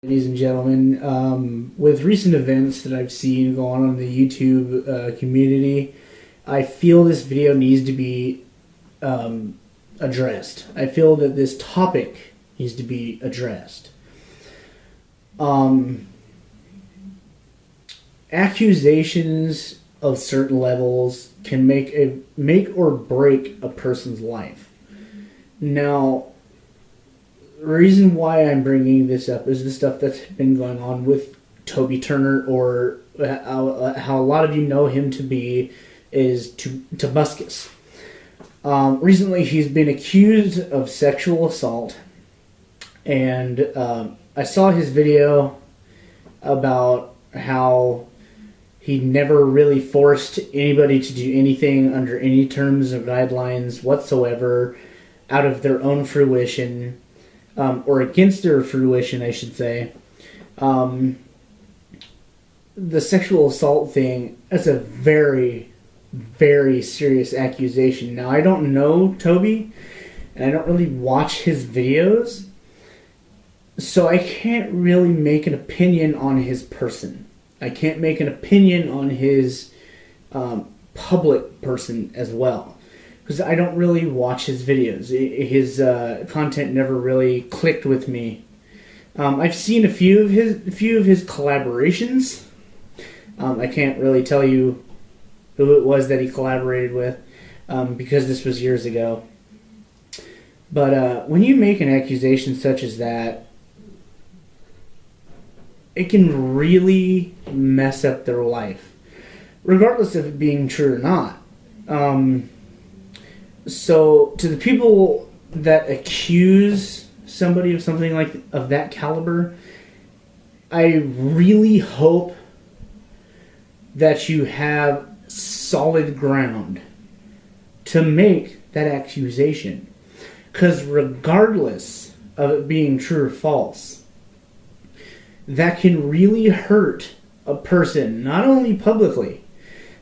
Ladies and gentlemen, with recent events that I've seen go on the YouTube community, I feel this video needs to be addressed. I feel that this topic needs to be addressed. Accusations of certain levels can make or break a person's life. Now, the reason why I'm bringing this up is the stuff that's been going on with Toby Turner, or how a lot of you know him to be, is tobuscus. Recently, he's been accused of sexual assault, and I saw his video about how he never really forced anybody to do anything under any terms or guidelines whatsoever out of their own fruition. Or against their fruition, I should say. The sexual assault thing, that's a very, very serious accusation. Now, I don't know Toby, and I don't really watch his videos, so I can't really make an opinion on his person. I can't make an opinion on his public person as well, because I don't really watch his videos. His content never really clicked with me. I've seen a few of his collaborations. I can't really tell you who it was that he collaborated with, because this was years ago. But when you make an accusation such as that, it can really mess up their life, regardless of it being true or not. So, to the people that accuse somebody of something of that caliber, I really hope that you have solid ground to make that accusation. Because regardless of it being true or false, that can really hurt a person, not only publicly,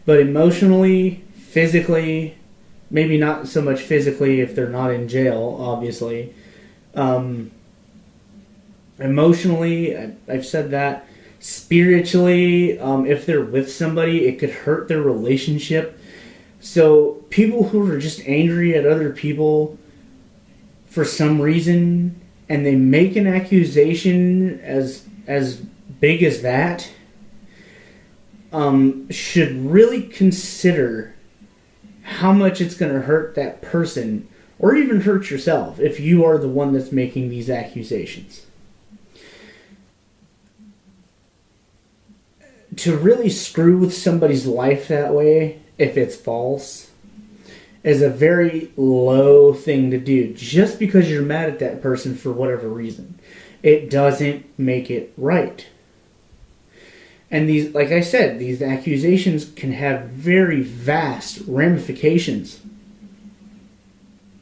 but emotionally, physically. Maybe not so much physically if they're not in jail, obviously. Emotionally, I've said that. Spiritually, if they're with somebody, it could hurt their relationship. So people who are just angry at other people for some reason, and they make an accusation as big as that, should really consider how much it's going to hurt that person, or even hurt yourself if you are the one that's making these accusations. To really screw with somebody's life that way, if it's false, is a very low thing to do. Just because you're mad at that person for whatever reason, it doesn't make it right. And these, like I said, these accusations can have very vast ramifications.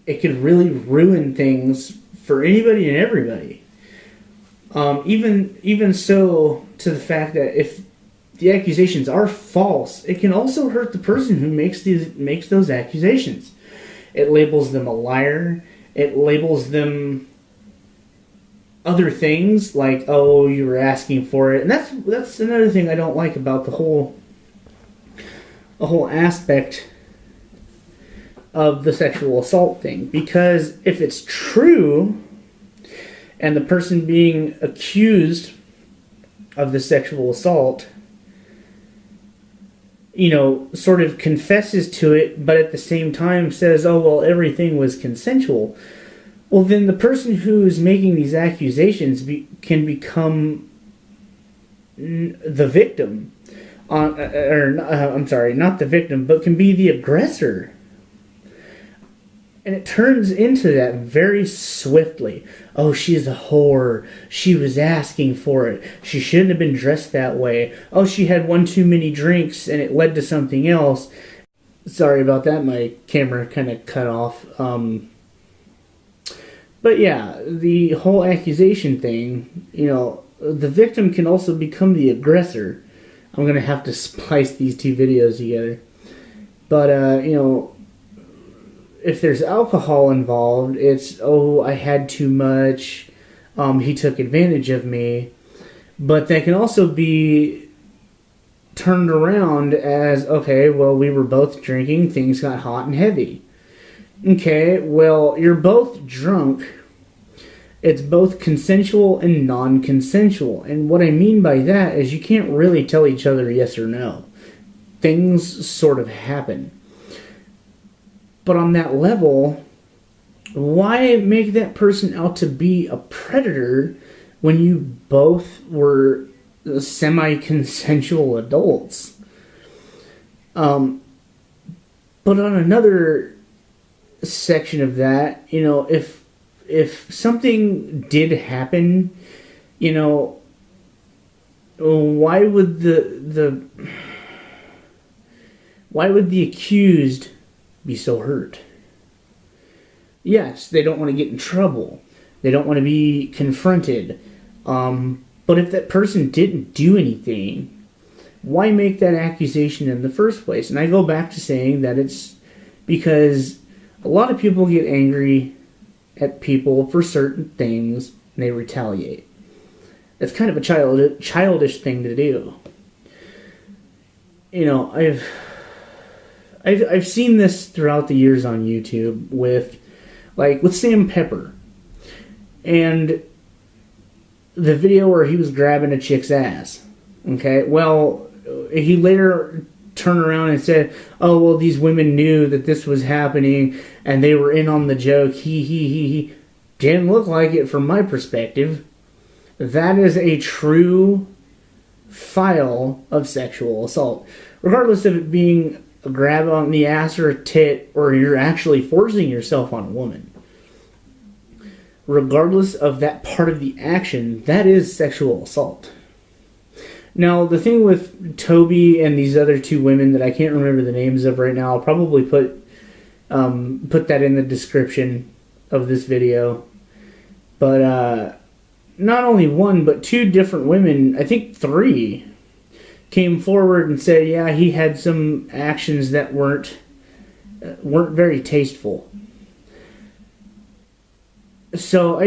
It could really ruin things for anybody and everybody. Even so, to the fact that if the accusations are false, it can also hurt the person who makes those accusations. It labels them a liar. It labels them other things like, oh, you were asking for it. And that's another thing I don't like about the whole aspect of the sexual assault thing. Because if it's true, and the person being accused of the sexual assault, sort of confesses to it, but at the same time says, oh, well, everything was consensual, well, then the person who is making these accusations can become the victim. I'm sorry, not the victim, but can be the aggressor. And it turns into that very swiftly. Oh, she's a whore. She was asking for it. She shouldn't have been dressed that way. Oh, she had one too many drinks and it led to something else. Sorry about that. My camera kind of cut off. But yeah, the whole accusation thing, the victim can also become the aggressor. I'm going to have to splice these two videos together. But, if there's alcohol involved, it's, oh, I had too much, he took advantage of me. But that can also be turned around as, okay, well, we were both drinking, things got hot and heavy. Okay, well, you're both drunk. It's both consensual and non-consensual. And what I mean by that is you can't really tell each other yes or no. Things sort of happen. But on that level, why make that person out to be a predator when you both were semi-consensual adults? But on another section of that, you know, if something did happen, you know, why would the accused be so hurt? Yes, they don't want to get in trouble. They don't want to be confronted. But if that person didn't do anything, why make that accusation in the first place? And I go back to saying that it's because a lot of people get angry at people for certain things and they retaliate. It's kind of a childish thing to do. You know, I've seen this throughout the years on YouTube with Sam Pepper and the video where he was grabbing a chick's ass. Okay, well, he later turned around and said, oh, well, these women knew that this was happening and they were in on the joke. He. Didn't look like it from my perspective. That is a true file of sexual assault. Regardless of it being a grab on the ass or a tit, or you're actually forcing yourself on a woman. Regardless of that part of the action, that is sexual assault. Now, the thing with Toby and these other two women that I can't remember the names of right now, I'll probably put that in the description of this video. But not only one, but two different women, I think three, came forward and said, yeah, he had some actions that weren't very tasteful. So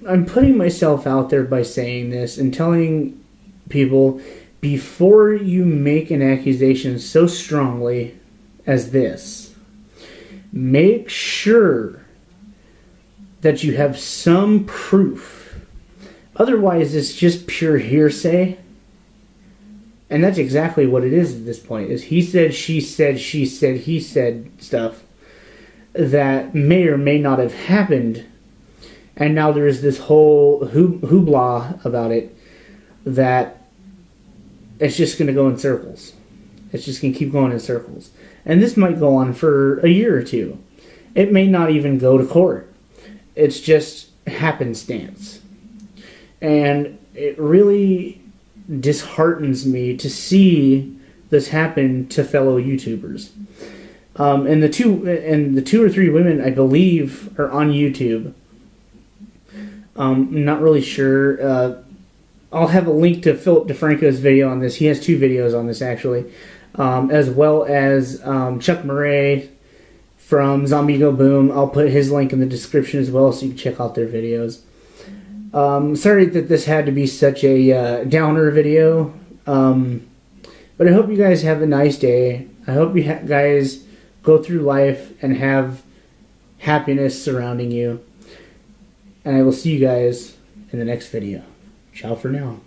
I'm putting myself out there by saying this and telling people, before you make an accusation so strongly as this, make sure that you have some proof. Otherwise, it's just pure hearsay. And that's exactly what it is at this point. Is he said, she said, he said stuff that may or may not have happened. And now there's this whole hoopla about it that it's just going to go in circles. It's just going to keep going in circles. And this might go on for a year or two. It may not even go to court. It's just happenstance. And it really disheartens me to see this happen to fellow YouTubers. And the two or three women, I believe, are on YouTube. I'm not really sure. I'll have a link to Philip DeFranco's video on this. He has two videos on this, actually. As well as Chuck Murray from Zombie Go Boom. I'll put his link in the description as well so you can check out their videos. Sorry that this had to be such a downer video. But I hope you guys have a nice day. I hope you guys go through life and have happiness surrounding you. And I will see you guys in the next video. Ciao for now.